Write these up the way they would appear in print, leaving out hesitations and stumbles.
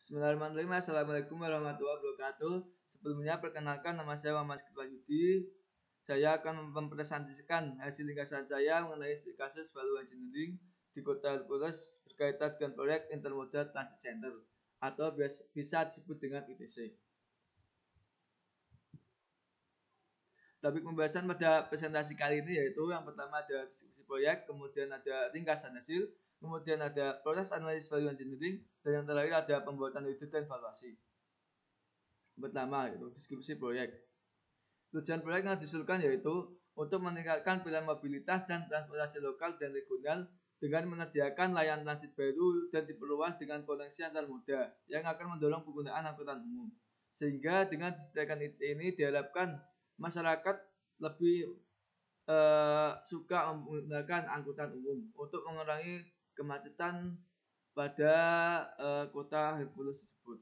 Bismillahirrahmanirrahim. Assalamualaikum warahmatullahi wabarakatuh. Sebelumnya perkenalkan, nama saya Muhammad Yudi. Saya akan mempresentasikan hasil ringkasan saya mengenai kasus value engineering di Kota Hercules berkaitan dengan proyek Intermodal Transit Center atau bisa disebut dengan ITC. Topik pembahasan pada presentasi kali ini yaitu yang pertama ada deskripsi proyek, kemudian ada ringkasan hasil, kemudian ada proses analisis value engineering, dan yang terakhir ada pembuatan audit dan evaluasi. Pertama yaitu deskripsi proyek. Tujuan proyek yang diusulkan yaitu untuk meningkatkan pilihan mobilitas dan transportasi lokal dan regional dengan menyediakan layanan transit baru dan diperluas dengan koneksi antar moda yang akan mendorong penggunaan angkutan umum. Sehingga dengan disediakan ITC ini diharapkan masyarakat lebih suka menggunakan angkutan umum untuk mengurangi kemacetan pada kota Hercules tersebut.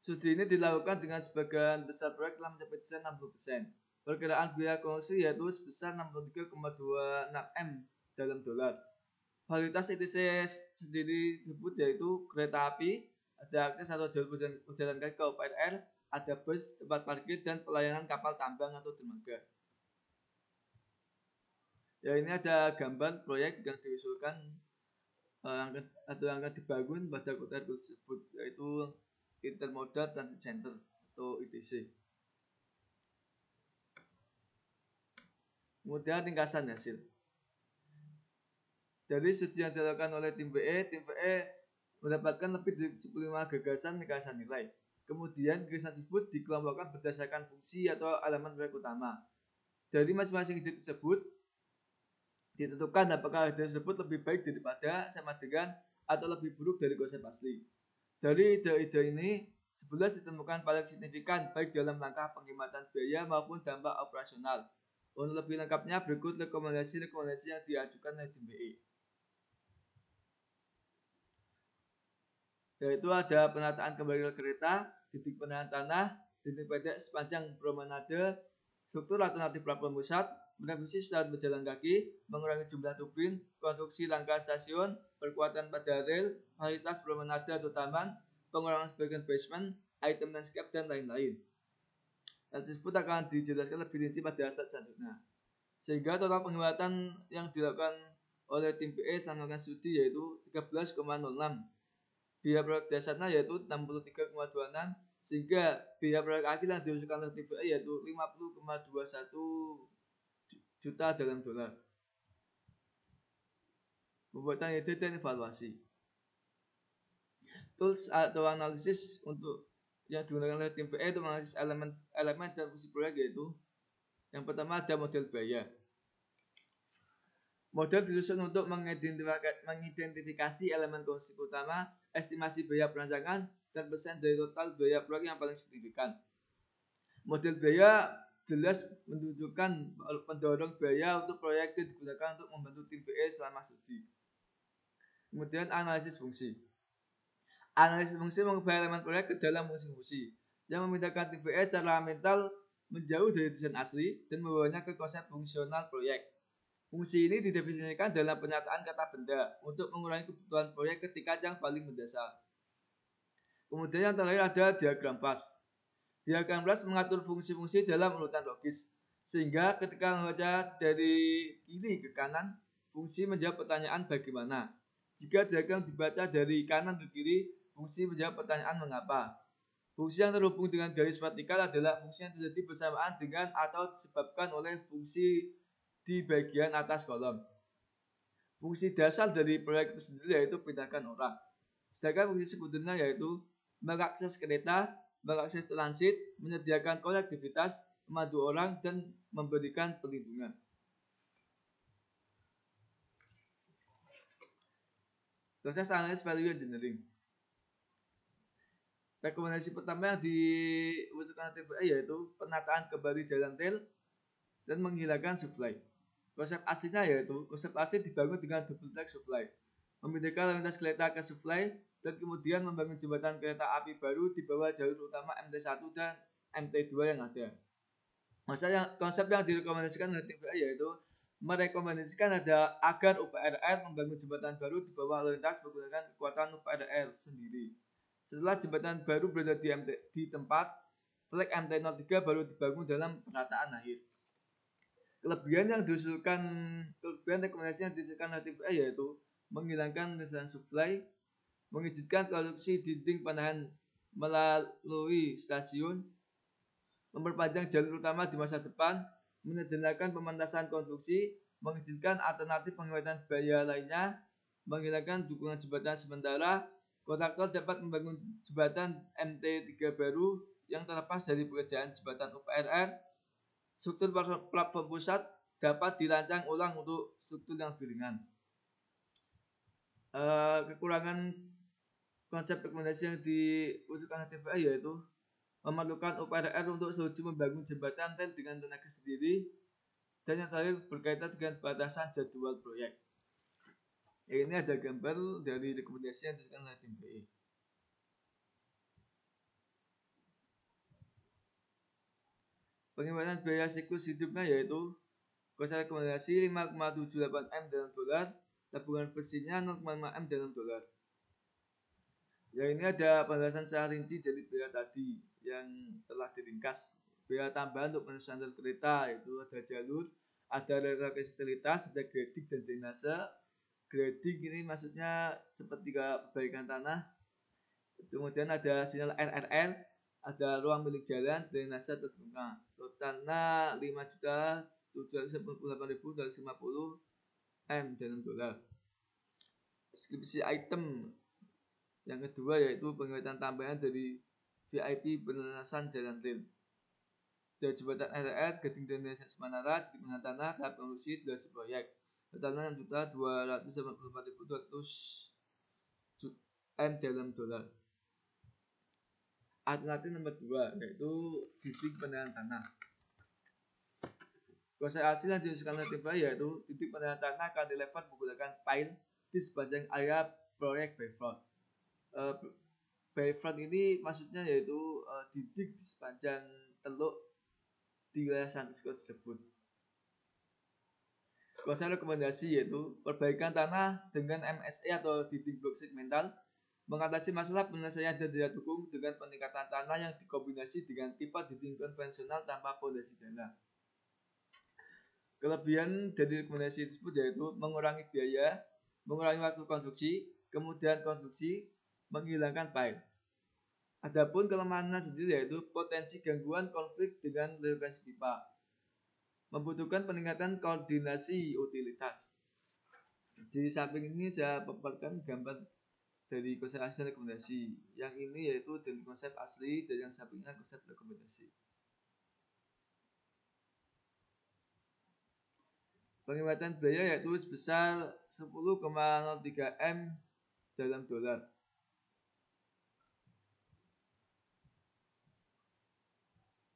Studi ini dilakukan dengan sebagian besar proyek telah mencapai desain 60%. Perkiraan biaya konstruksi yaitu sebesar 63,26 M dalam dolar. Fasilitas ITC sendiri disebut yaitu kereta api, ada akses atau jalur berjalan kaki ke OPR, ada bus, tempat parkir, dan pelayanan kapal tambang atau dermaga. Ya, ini ada gambar proyek yang diusulkan atau yang akan dibangun pada kota tersebut, yaitu Intermodal Transit Center atau ITC. Kemudian ringkasan hasil. Dari studi yang dilakukan oleh tim BE mendapatkan lebih dari 75 gagasan ringkasan nilai. Kemudian gagasan tersebut dikelompokkan berdasarkan fungsi atau elemen proyek utama. Dari masing-masing ide tersebut ditentukan apakah ide tersebut lebih baik daripada, sama dengan, atau lebih buruk dari konsep asli. Dari ide-ide ini, 11 ditemukan paling signifikan baik dalam langkah penghematan biaya maupun dampak operasional. Untuk lebih lengkapnya berikut rekomendasi-rekomendasi yang diajukan oleh tim BE. Yaitu ada penataan kembali kereta, titik penahan tanah, titik pendek sepanjang promenade, struktur alternatif pelabuhan pusat, merevisi stasiun berjalan kaki, mengurangi jumlah turbin, konstruksi rangka stasiun, perkuatan pada rel, fasilitas promenade atau taman, pengurangan sebagian basement, item landscape, dan lain-lain. Hal tersebut akan dijelaskan lebih rinci pada slide selanjutnya. Sehingga total penghematan yang dilakukan oleh tim BE selama melakukan studi yaitu 13,06. Biaya proyek dasarnya yaitu 63,26, sehingga biaya proyek akhir yang diusulkan oleh tim BE yaitu 50,21 juta dalam dolar. Pembuatan ide dan evaluasi. Tools atau analisis untuk yang digunakan oleh tim BE untuk menganalisis elemen dan fungsi proyek yaitu yang pertama ada model biaya. Model disusun untuk mengidentifikasi elemen konstruksi utama, estimasi biaya perancangan, dan persen dari total biaya proyek yang paling signifikan. Model biaya jelas menunjukkan pendorong biaya untuk proyek itu digunakan untuk membantu tim BE selama studi. Kemudian analisis fungsi. Analisis fungsi mengubah elemen proyek ke dalam fungsi-fungsi yang memindahkan tim BE secara mental menjauh dari desain asli dan membawanya ke konsep fungsional proyek. Fungsi ini didefinisikan dalam penyataan kata benda untuk mengurangi kebutuhan proyek ketika yang paling mendasar. Kemudian yang terakhir ada diagram PAS. Diagram PAS mengatur fungsi-fungsi dalam urutan logis, sehingga ketika membaca dari kiri ke kanan, fungsi menjawab pertanyaan bagaimana. Jika diagram dibaca dari kanan ke kiri, fungsi menjawab pertanyaan mengapa. Fungsi yang terhubung dengan garis vertikal adalah fungsi yang terjadi bersamaan dengan atau disebabkan oleh fungsi di bagian atas kolom. Fungsi dasar dari proyek itu sendiri yaitu pindahkan orang. Sedangkan fungsi sekundernya yaitu mengakses kereta, mengakses transit, menyediakan konektivitas, memandu orang, dan memberikan perlindungan. Proses analisis value engineering. Rekomendasi pertama yang diusulkan tim BE yaitu penataan kembali jalan rel dan menghilangkan supply. Konsep aslinya yaitu konsep asli dibangun dengan double track supply, memindahkan lalu lintas kereta ke supply, dan kemudian membangun jembatan kereta api baru di bawah jalur utama MT1 dan MT2 yang ada. Konsep yang direkomendasikan oleh tim BE yaitu merekomendasikan agar UPRR membangun jembatan baru di bawah lalu lintas menggunakan kekuatan UPRR sendiri. Setelah jembatan baru berada di tempat, trek MT-03 baru dibangun dalam penataan akhir. Kelebihan rekomendasi yang diusulkan oleh TPA yaitu menghilangkan resistensi supply, mengizinkan konstruksi dinding penahan melalui stasiun, memperpanjang jalur utama di masa depan, menyederhanakan pementasan konstruksi, mengizinkan alternatif penghematan biaya lainnya, menghilangkan dukungan jembatan sementara. Kontraktor dapat membangun jembatan MT3 baru yang terlepas dari pekerjaan jembatan UPRR. Struktur platform pusat dapat dirancang ulang untuk struktur yang lebih ringan. Kekurangan konsep rekomendasi yang diusulkan TPA yaitu memerlukan UPRR untuk solusi membangun jembatan rel dengan tenaga sendiri, dan yang terakhir berkaitan dengan batasan jadwal proyek. Ini ada gambar dari rekomendasi yang diusulkan oleh TPA. Penghematan biaya siklus hidupnya yaitu konsep rekomendasi 5,78 M dalam dolar, tabungan bersihnya 0,5 M dalam dolar. Ya, ini ada penjelasan secara rinci dari biaya tadi yang telah diringkas. Biaya tambahan untuk penyelesaian kereta itu ada jalur, ada relokasibilitas, ada grading dan drainase. Grading ini maksudnya seperti perbaikan tanah. Kemudian ada sinyal RRL, ada ruang milik jalan, drainase terbuka. Totalnya 5.788.250 M dalam dolar. Deskripsi item yang kedua yaitu penghematan tambahan dari VIP penelusuran jalan rel. Dari jembatan RRL, grading drainase Semanara, di pengenalan tanah, tahap konstruksi 12 proyek. Totalnya 6.284.200 M dalam dolar. Alternatif nomor 2 yaitu dinding penahan tanah. Konsep hasil yang diusulkan oleh TPA yaitu dinding penahan tanah cantilever menggunakan pile di sepanjang area proyek Bayfront. Bayfront ini maksudnya yaitu dinding di sepanjang teluk di wilayah Santisco tersebut. Konsep rekomendasi yaitu perbaikan tanah dengan MSE atau dinding blok segmental, mengatasi masalah penyelesaian dan daya dukung dengan peningkatan tanah yang dikombinasi dengan tipe dinding konvensional tanpa fondasi tanah. Kelebihan dari rekomendasi tersebut yaitu mengurangi biaya, mengurangi waktu konstruksi, kemudian konstruksi, menghilangkan pile. Adapun kelemahannya sendiri yaitu potensi gangguan konflik dengan relokasi pipa, membutuhkan peningkatan koordinasi utilitas. Di samping ini saya paparkan gambar dari konsep asli rekomendasi. Yang ini yaitu dari konsep asli, dan yang sampingnya konsep rekomendasi. Penghematan biaya yaitu sebesar 10,03 M dalam dolar.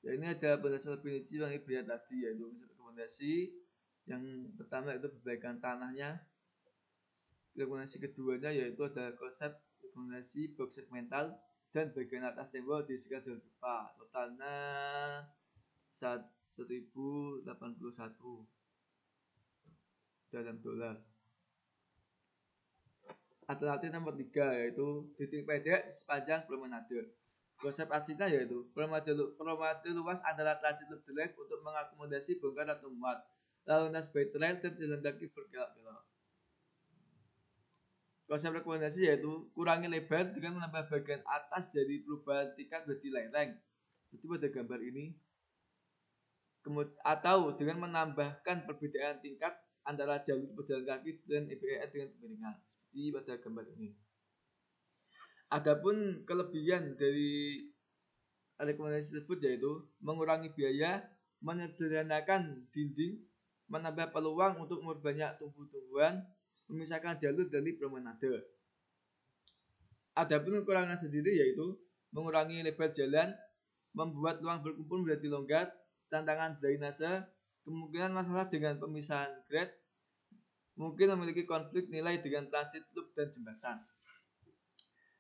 Ya, ini ada penjelasan lebih rinci mengenai biaya tadi yaitu konsep rekomendasi. Yang pertama itu perbaikan tanahnya. Rekomendasi keduanya yaitu ada konsep rekomendasi blok segmental dan bagian atas tembok diisikan jalur pipa. Totalnya 1.081 dalam dolar. Alternatif nomor 3 yaitu dinding pendek sepanjang promenade. Konsep aslinya yaitu promenade luas antara transit loop delay untuk mengakomodasi bongkar atau muat, lalu lintas by trail dan jalan kaki berkelok-kelok. Konsep rekomendasi yaitu kurangi lebar dengan menambah bagian atas dari perubahan tingkat menjadi lereng. Jadi pada gambar ini. Atau dengan menambahkan perbedaan tingkat antara jalur pejalan kaki dan EPR dengan kemiringan. Seperti pada gambar ini. Adapun kelebihan dari rekomendasi tersebut yaitu mengurangi biaya, menyederhanakan dinding, menambah peluang untuk memperbanyak tumbuh-tumbuhan, memisahkan jalur dari promenade. Adapun kekurangan sendiri yaitu mengurangi lebar jalan, membuat ruang berkumpul menjadi longgar, tantangan drainase, kemungkinan masalah dengan pemisahan grade, mungkin memiliki konflik nilai dengan transit loop dan jembatan.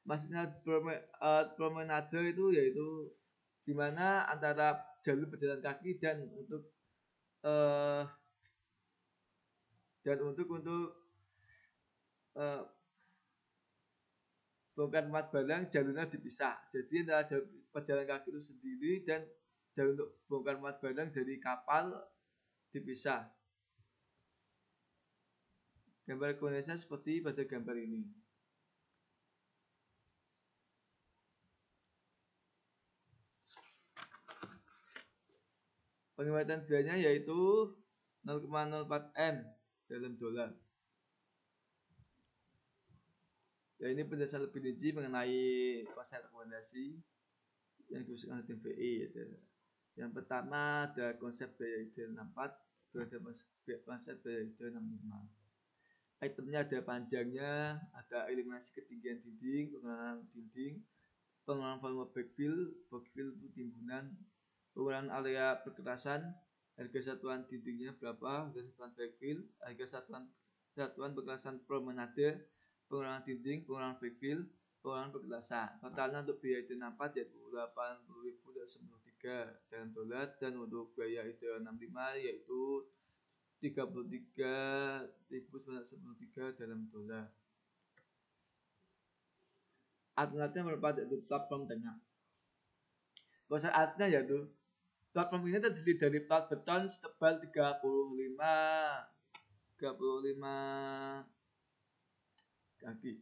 Maksudnya promenade itu yaitu di mana antara jalur pejalan kaki dan untuk Dan untuk bongkar muat barang jalurnya dipisah. Jadi antara jalur pejalan kaki itu sendiri dan jalur untuk bongkar muat barang dari kapal dipisah. Gambar kondensnya seperti pada gambar ini. Penghematan biayanya yaitu 0,04 M dalam dolar. Ya, ini penjelasan lebih rinci mengenai konsep rekomendasi yang diusulkan oleh TVI. Yang pertama ada konsep biaya ideal 64, kedua ada konsep biaya ideal 65. Itemnya ada panjangnya, ada eliminasi ketinggian dinding, pengurangan dinding, pengurangan volume backfill itu timbunan, pengurangan area perkerasan, harga satuan dindingnya berapa, harga satuan backfill, harga satuan perkerasan promenade, pengurangan dinding, pengurangan backfill, pengurangan perkerasan. Totalnya untuk biaya ideal 64 yaitu 80.093 dalam dolar, dan untuk biaya ideal 65 yaitu 33.993 dalam dolar. Alternatifnya merupakan yaitu platform tengah. Konsep aslinya yaitu platform ini terdiri dari plat beton setebal 35 kaki.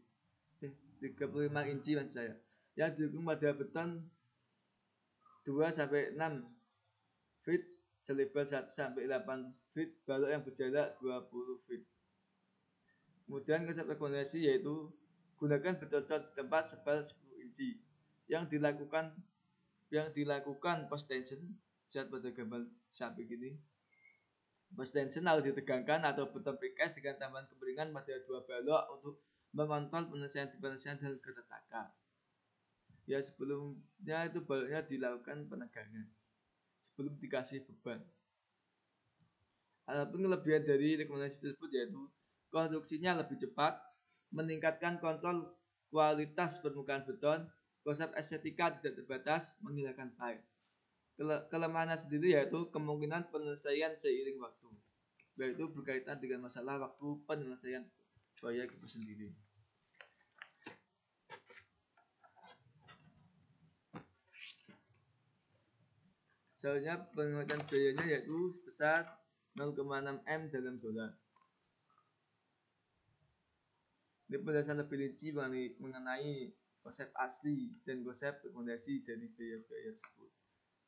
35 inci maksud saya. Yang didukung pada beton 2 sampai 6 feet selebar 1 sampai 8 feet, balok yang berjarak 20 feet. Kemudian konsep rekomendasi yaitu gunakan beton di tempat sebal 10 inci. Yang dilakukan post tension, lihat pada gambar samping ini. Post tension harus ditegangkan atau beton precast dengan tambahan kemiringan pada 2 balok untuk mengontrol penyelesaian dan keretakan. Ya, sebelumnya itu baloknya dilakukan penegangan sebelum dikasih beban. Adapun kelebihan dari rekomendasi tersebut yaitu konstruksinya lebih cepat, meningkatkan kontrol kualitas permukaan beton, konsep estetika tidak terbatas, menghilangkan pahit. Kelemahannya sendiri yaitu kemungkinan penyelesaian seiring waktu, yaitu berkaitan dengan masalah waktu penyelesaian proyek itu sendiri. Selanjutnya penghematan biayanya yaitu sebesar 0,6 M dalam dolar. Ini penjelasan lebih rinci mengenai konsep asli dan konsep rekomendasi dari biaya-biaya tersebut.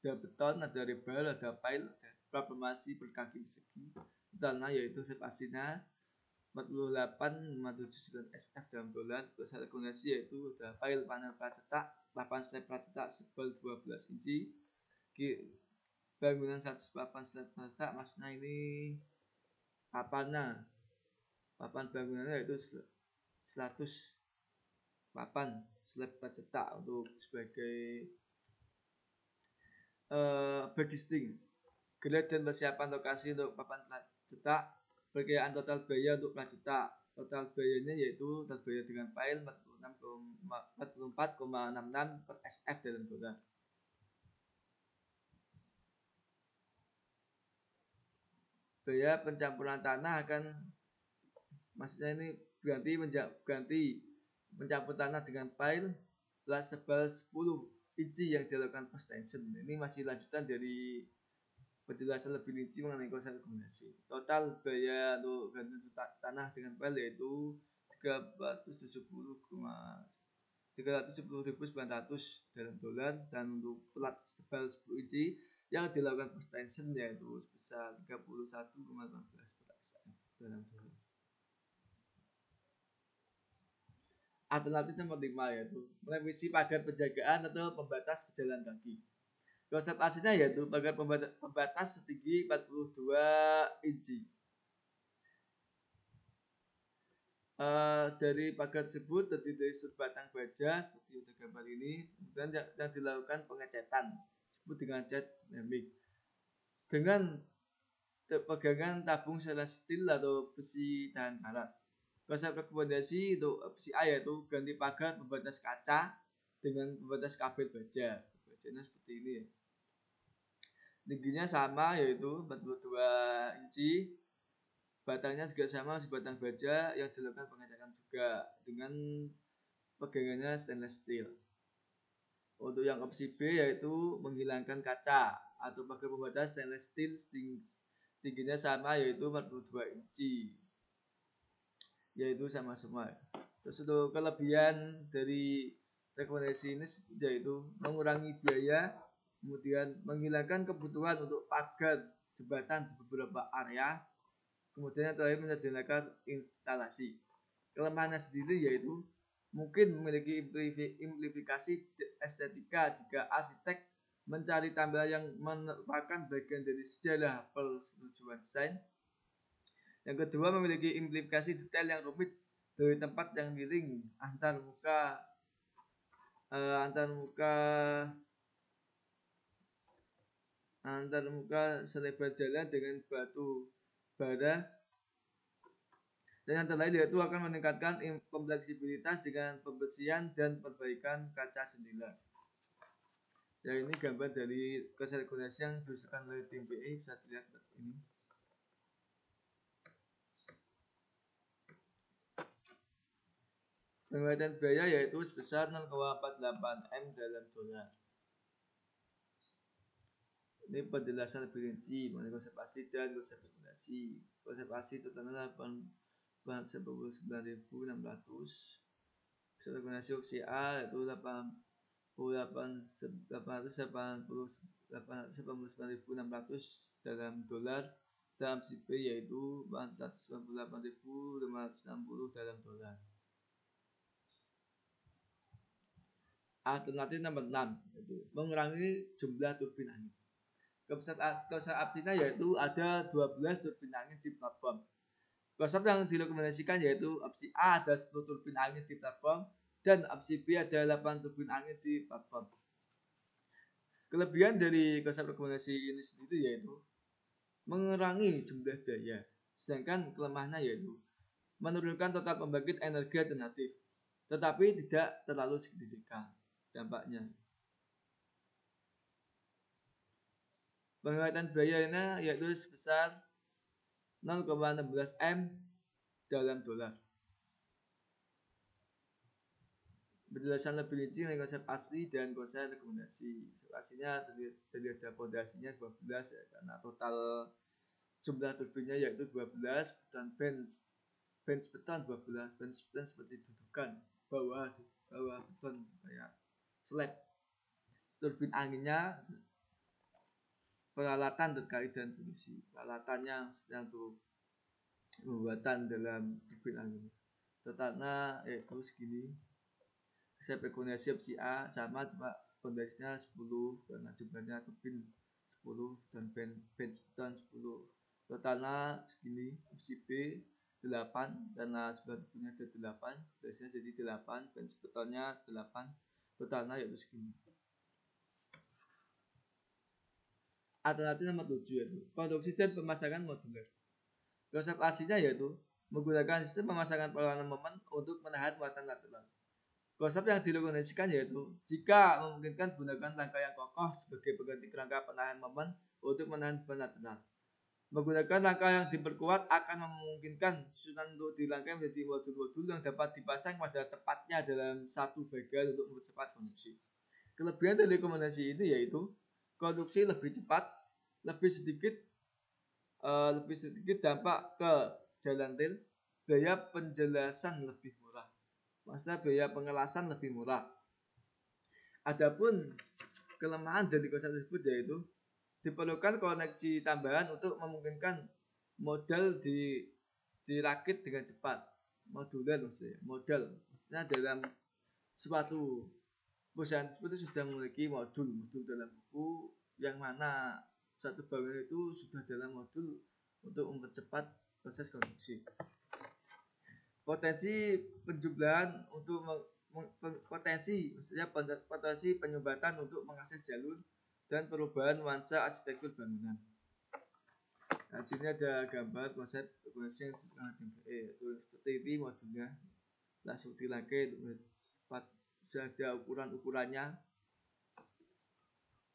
Ada beton, ada rebel, ada pile, ada formasi berkaki persegi. Totalnya yaitu konsep aslinya 48,579 SF dalam dolar. Konsep rekomendasi yaitu ada pile panel pracetak, 8 slab pracetak sebal 12 inci. Bangunan 108 slab pracetak, maksudnya ini papan bangunannya yaitu 100 papan slab pracetak untuk sebagai bagisting. Grade dan persiapan lokasi untuk papan pracetak. Perkiraan total biaya untuk pracetak. Total biayanya yaitu total biaya dengan file 44,66 per SF dalam dolar. Biaya pencampuran tanah akan, maksudnya ini ganti mencampur tanah dengan pile plus sebal 10 inci yang dilakukan post tension. Ini masih lanjutan dari penjelasan lebih rinci mengenai konsep rekomendasi. Total biaya untuk ganti tanah dengan pile yaitu 370.900 dalam dolar, dan untuk plat sebal 10 inci yang dilakukan post tension yaitu sebesar 31,15 per SM dalam dolar. Alternatif nomor 5 yaitu merevisi pagar penjagaan atau pembatas pejalan kaki. Konsep aslinya yaitu pagar pembatas setinggi 42 inci. Dari pagar tersebut terdiri dari sudut batang baja seperti pada gambar ini, kemudian yang dilakukan pengecetan disebut dengan cat dynamic dengan pegangan tabung stainless steel atau besi tahan karat. Konsep rekomendasi untuk besi A yaitu ganti pagar pembatas kaca dengan pembatas kabel baja. Bajanya seperti ini ya. Tingginya sama yaitu 42 inci. Batangnya juga sama sebatang baja yang dilakukan pengecekan juga dengan pegangannya stainless steel. Untuk yang opsi B yaitu menghilangkan kaca atau pakai pembatas stainless steel tingginya sama yaitu 42 inci. Yaitu sama semua. Terus untuk kelebihan dari rekomendasi ini yaitu mengurangi biaya, kemudian menghilangkan kebutuhan untuk pagar jembatan di beberapa area, kemudian terakhir menyederhanakan instalasi. Kelemahannya sendiri yaitu mungkin memiliki implikasi estetika jika arsitek mencari tampilan yang merupakan bagian dari sejarah persetujuan desain. Yang kedua, memiliki implikasi detail yang rumit dari tempat yang miring antar muka selebar jalan dengan batu bara. Dan yang terakhir yaitu akan meningkatkan kompleksibilitas dengan pembersihan dan perbaikan kaca jendela. Ya, ini gambar dari konsep regulasi yang diusulkan oleh tim PE, bisa dilihat ini. Penguatan biaya yaitu sebesar 0,48 M dalam dolar. Ini penjelasan lebih rinci mengenai konsep asli dan konsep regulasi. Konsep asli totalnya 89.600. Konsep regulasi opsi A yaitu 889.600 dalam dolar. Dan opsi B yaitu 498.560 dalam dolar. Alternatif nomor 6 yaitu mengurangi jumlah turbin angin. Konsep aslinya yaitu ada 12 turbin angin di platform. Konsep yang direkomendasikan yaitu opsi A ada 10 turbin angin di platform dan opsi B ada 8 turbin angin di platform. Kelebihan dari konsep rekomendasi ini sendiri yaitu mengurangi jumlah biaya, sedangkan kelemahannya yaitu menurunkan total pembangkit energi alternatif, tetapi tidak terlalu signifikan dampaknya. Penguatan biayanya yaitu sebesar 0,16 M dalam dolar. Penjelasan lebih rinci mengenai konsep asli dan konsep rekomendasi. Aslinya tadi ada fondasinya 12 ya, karena total jumlah turbinnya yaitu 12 dan bench beton 12. Bench beton seperti dudukan bawah beton kayak slab. Turbin anginnya peralatan terkait dan fungsi. Peralatannya sedang untuk pembuatan dalam turbin angin. Totalnya yaitu segini. Saya rekomendasi opsi A sama cuma fondasinya 10 karena jumlahnya turbin 10 dan bench beton 10. Totalnya segini. Opsi B 8 karena jumlah turbinnya ada 8, fondasinya jadi 8, bench betonnya 8. Totalnya yaitu segini. Alternatif nomor 7 yaitu konstruksi dan pemasangan modular. Konsep aslinya yaitu menggunakan sistem pemasangan perlawanan momen untuk menahan muatan lateral. Konsep yang direkomendasikan yaitu jika memungkinkan gunakan rangka yang kokoh sebagai pengganti kerangka penahan momen untuk menahan beban lateral. Menggunakan rangka yang diperkuat akan memungkinkan susunan untuk dirangkai menjadi modul-modul yang dapat dipasang pada tepatnya dalam satu bagian untuk mempercepat konstruksi. Kelebihan dari rekomendasi ini yaitu konstruksi lebih cepat, lebih sedikit dampak ke jalan rel, biaya penjelasan lebih murah, masa biaya pengelasan lebih murah. Adapun kelemahan dari konsep tersebut yaitu diperlukan koneksi tambahan untuk memungkinkan modal dirakit dengan cepat. Modular maksudnya dalam suatu perusahaan tersebut sudah memiliki modul dalam buku yang mana satu bangunan itu sudah dalam modul untuk mempercepat proses konstruksi. Potensi penjumlahan untuk potensi penyumbatan untuk mengakses jalur dan perubahan nuansa arsitektur bangunan. Nah, sini ada gambar konsep rekomendasi yang seperti ini modulnya. Langsung dirangkai tepat, sudah ada ukurannya.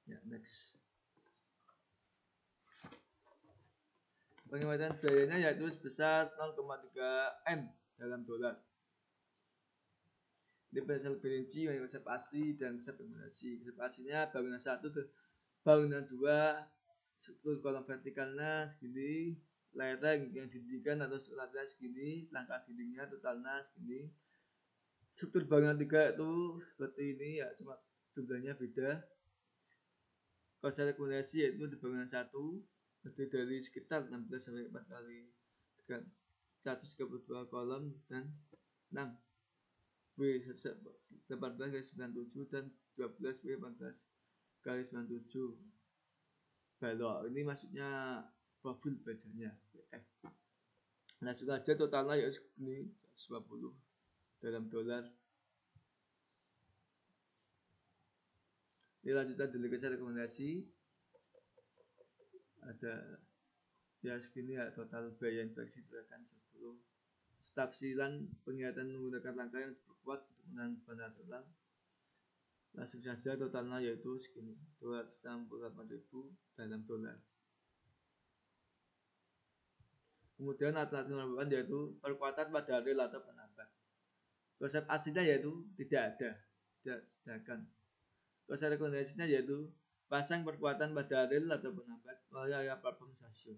Ya, next. Penghematan biayanya yaitu sebesar 0,3 M dalam dolar. Ini penjelasan lebih rinci mengenai konsep asli dan konsep implementasi. Konsep aslinya bangunan 1 dan bangunan 2, struktur kolom vertikalnya segini, lereng yang didirikan atau strukturnya segini, langkah dindingnya totalnya segini. Struktur bangunan 3 itu seperti ini ya, cuma jumlahnya beda. Konsep rekomendasi yaitu di bangunan 1 terdiri dari sekitar 16 sampai 4 kali 132 kolom dan 6 W18 kali 97 dan 12 W18 kali 97 balok. Ini maksudnya profil bajanya WF. Langsung aja totalnya ya segini 120 dalam dolar. Ini lanjutan delegasi rekomendasi. Ada ya segini ya total biaya infeksi berdasarkan 10. Tafsiran penglihatan menggunakan langkah yang diperkuat untuk menahan beban tulang. Langsung saja totalnya yaitu segini 268.000 dalam dolar. Kemudian alternatif nomor 8 yaitu perkuatan pada rel atau penambat. Konsep aslinya yaitu tidak ada, tidak disediakan. Konsep rekomendasinya yaitu pasang perkuatan pada rel atau penambat melalui area platform stasiun.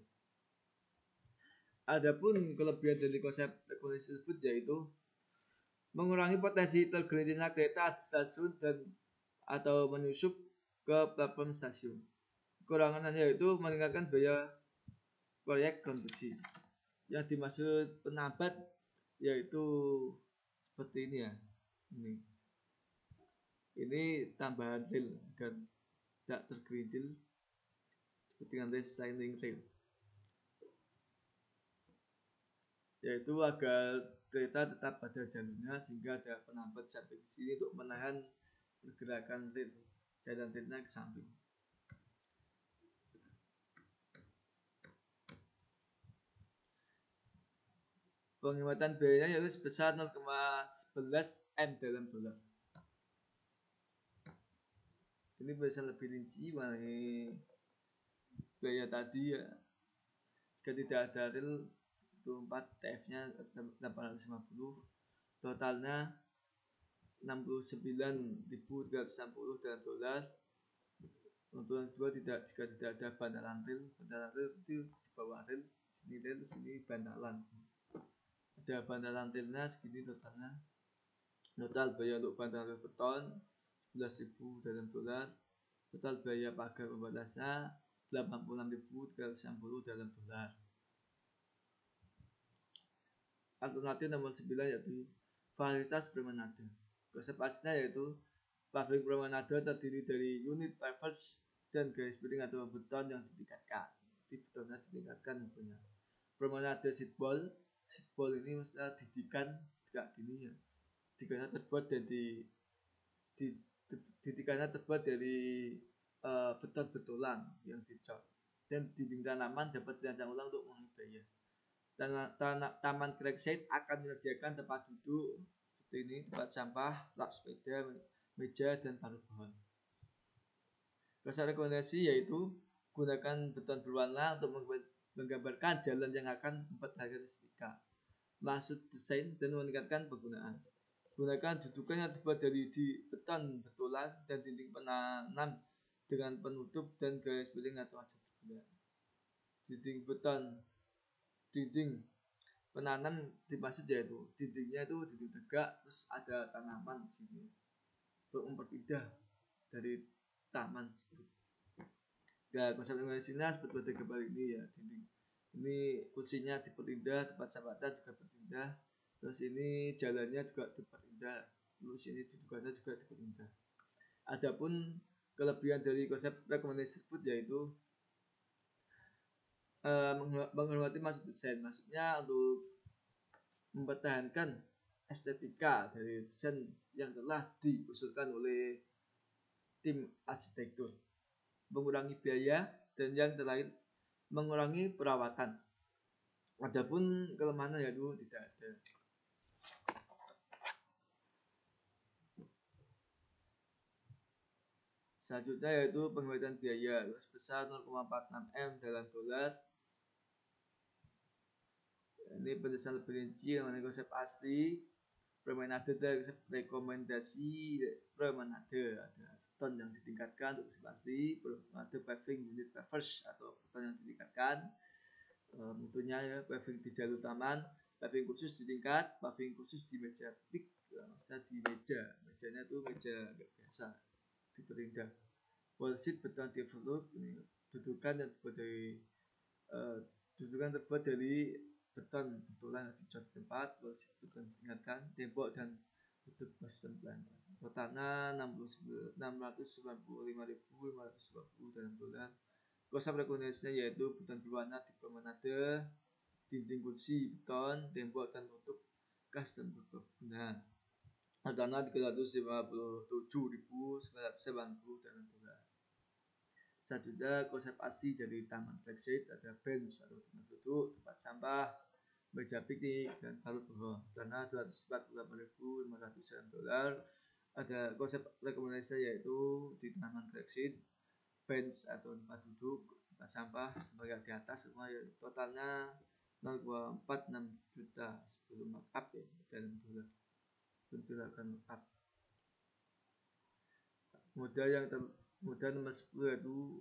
Adapun kelebihan dari konsep rekomendasi tersebut yaitu mengurangi potensi tergelincirnya kereta di stasiun dan atau menyusup ke platform stasiun. Kekurangannya yaitu meningkatkan biaya proyek konstruksi. Yang dimaksud penambat yaitu seperti ini ya. Ini tambahan rel agar tidak tergelincir seperti dengan recycling rel. Yaitu agar kereta tetap pada jalurnya sehingga ada penambat sampai di sini untuk menahan pergerakan rel, jalan relnya ke samping. Penghematan biayanya yaitu sebesar 0,11 M dalam dolar. Ini bisa lebih rinci mengenai biaya tadi ya. Jika tidak ada rel itu 4 TF-nya 850, totalnya 69.360 dalam dolar. Untuk yang kedua jika tidak ada bantalan rel itu di bawah rel, sini rel, sini bantalan. Ada bantalan relnya segini totalnya. Total biaya untuk bantalan rel beton 11.000 dalam dolar. Total biaya pagar pembatasnya 86.360 dalam dolar. Alternatif nomor 9 yaitu fasilitas promenade. Konsep aslinya yaitu pabrik promenade terdiri dari unit pavers dan garis miring atau beton yang ditingkatkan. Di betonnya ditingkatkan tentunya. Promenade seatball. Seatball ini maksudnya didikan kayak gini ya. Didikannya terbuat dari didikannya terbuat dari beton-betolan yang dicor. Dan dinding tanaman dapat dirancang ulang untuk mengurangi biaya. Taman Creekside akan menyediakan tempat duduk seperti ini, tempat sampah, rak sepeda, meja, dan paru pohon. Konsep rekomendasi yaitu gunakan beton berwarna untuk menggambarkan jalan yang akan mempertahankan estetika. Maksud desain dan meningkatkan penggunaan. Gunakan dudukan yang terbuat dari beton betolan dan dinding penanam dengan penutup dan garis miring atau aja terbuat. Dinding penanam dimaksud yaitu dindingnya itu dinding tegak terus ada tanaman di sini untuk memperpindah dari taman tersebut. Ya, konsep rekomendasinya seperti gambar ini ya, dinding. Ini kursinya diperindah, tempat sampahnya juga diperindah. Terus ini jalannya juga diperindah. Terus ini dudukannya juga diperindah. Adapun kelebihan dari konsep rekomendasi tersebut yaitu menghormati maksud desain, maksudnya untuk mempertahankan estetika dari desain yang telah diusulkan oleh tim arsitektur, mengurangi biaya, dan yang terakhir mengurangi perawatan. Adapun kelemahannya yaitu tidak ada. Selanjutnya yaitu penghematan biaya sebesar 0,46 M dalam dolar. Ini penjelasan lebih rinci mengenai konsep asli, promenade dan rekomendasi promenade. Ada beton yang ditingkatkan untuk konsep asli, promenade paving unit pavers atau beton yang ditingkatkan. Mutunya ya, paving di jalur taman, paving khusus di tingkat, paving khusus di meja pik, bisa di mejanya tuh meja nggak biasa, diperindah. Wall sheet beton develop, ini dudukan yang terbuat dari beton betulan yang dicor di tempat, wall sheet beton diingatkan, tembok dan tutup basement plan. Totalnya 695.520 dalam dolar. Konsep rekomendasinya yaitu beton berwarna di promenade, dinding kursi beton, tembok dan tutup gas dan berguna. Harganya 357.990 dalam dolar. Selanjutnya konsep asli dari taman Flexit, ada bench atau tempat duduk, tempat sampah, meja piknik dan parut bawah. Dana 248.500 dolar. Ada konsep rekomendasi yaitu di taman Flexit, bench atau tempat duduk, tempat sampah sebagai di atas semua ya, totalnya 0,46 juta sebelum markup ya dalam dolar. Tentu akan markup. Modal nomor 10 yaitu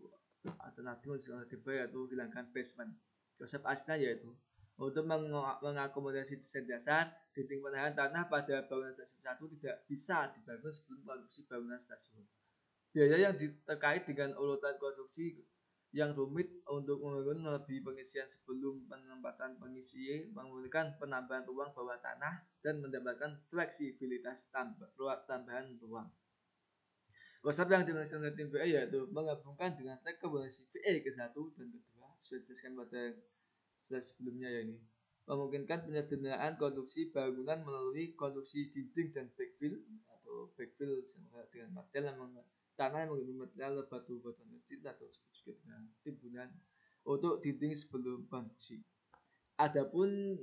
alternatif yaitu hilangkan basement. Konsep aslinya yaitu untuk mengakomodasi desain dasar, dinding penahan tanah pada bangunan stasiun 1 tidak bisa dibangun sebelum konstruksi bangunan stasiun. Biaya yang terkait dengan urutan konstruksi yang rumit untuk membangun melebihi pengisian sebelum penempatan pengisi, memulihkan penambahan ruang bawah tanah dan mendapatkan fleksibilitas tambahan ruang. Konsep yang dimaksudkan tim VE yaitu menggabungkan dengan rekomendasi VE ke-1 dan kedua, sudah dijelaskan pada slide sebelumnya ya ini. Memungkinkan penyederhanaan konstruksi bangunan melalui konstruksi dinding dan backfill atau backfill dengan material tanah yang menggunakan material batu batuan atau disebut juga dengan timbunan untuk dinding sebelum konstruksi. Adapun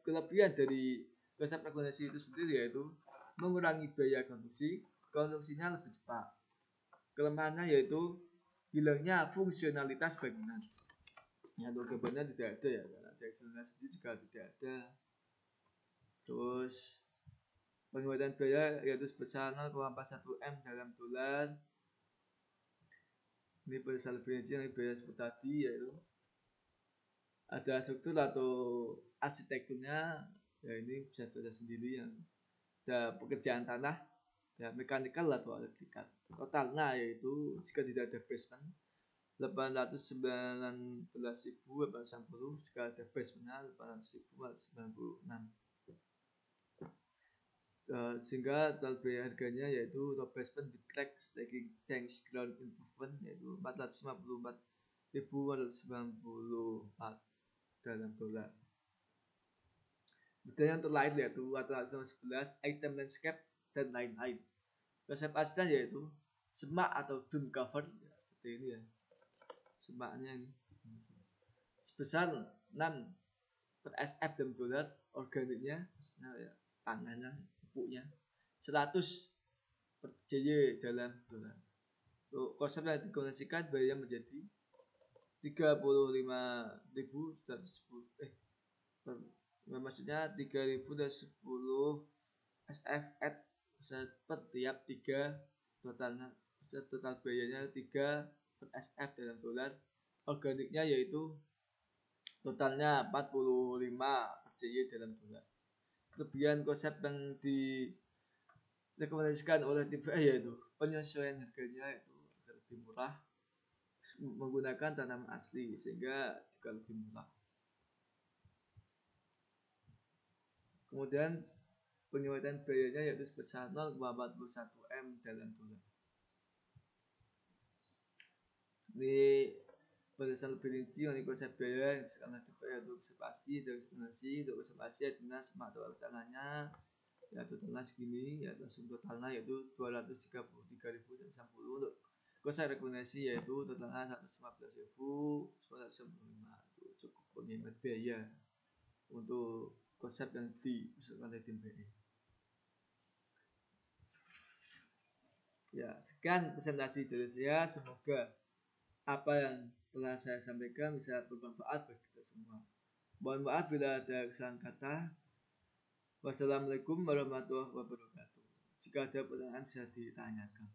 kelebihan dari konsep rekomendasi itu sendiri yaitu mengurangi biaya konstruksi, konstruksinya lebih cepat. Kelemahannya yaitu hilangnya fungsionalitas bangunan. Ya, untuk gambarnya tidak ada ya, karena diagonal sendiri juga tidak ada. Terus penghematan biaya yaitu sebesar 0,41 M dalam dolar. Ini bisa lebih rinci yang biaya seperti tadi yaitu ada struktur atau arsitekturnya, ya ini bisa baca sendiri yang ada pekerjaan tanah, ya mekanikal atau elektrikal. Totalnya yaitu jika tidak ada basement 819.890, jika ada basementnya 800.496. Sehingga total biaya harganya yaitu top basement with crack stacking tanks ground improvement yaitu 454.494 dalam dolar. Detail yang terlain yaitu alternatif 11 item landscape dan lain-lain. Konsep aslinya yaitu semak atau dune cover ya, seperti ini ya. Semaknya ini sebesar 6 per SF dalam dolar, organiknya ya, tanahnya, pupuknya 100 per JY dalam dolar. Konsep yang dikoneksikan biaya menjadi 35.110 maksudnya 3.010 SF per tiap 3, total biayanya 3 per SF dalam dolar. Organiknya yaitu totalnya 45 per JY dalam dolar. Kelebihan konsep yang direkomendasikan oleh TBA yaitu penyesuaian harganya itu lebih murah menggunakan tanaman asli sehingga juga lebih murah. Kemudian penyesuaian biayanya yaitu sebesar 0,41 M dalam dolar. Ini penjelasan lebih rinci mengenai konsep biaya yang sekarang TBA untuk observasi dan eksplanasi. Untuk observasi adalah semak atau rencananya ya totalnya segini ya, langsung totalnya yaitu 233.060. Untuk konsep rekomendasi yaitu totalnya 115.995. Cukup menghemat biaya untuk konsep yang diusulkan oleh tim BE. Ya, sekian presentasi dari saya. Semoga apa yang telah saya sampaikan bisa bermanfaat bagi kita semua. Mohon maaf bila ada kesalahan kata. Wassalamualaikum warahmatullahi wabarakatuh. Jika ada pertanyaan bisa ditanyakan.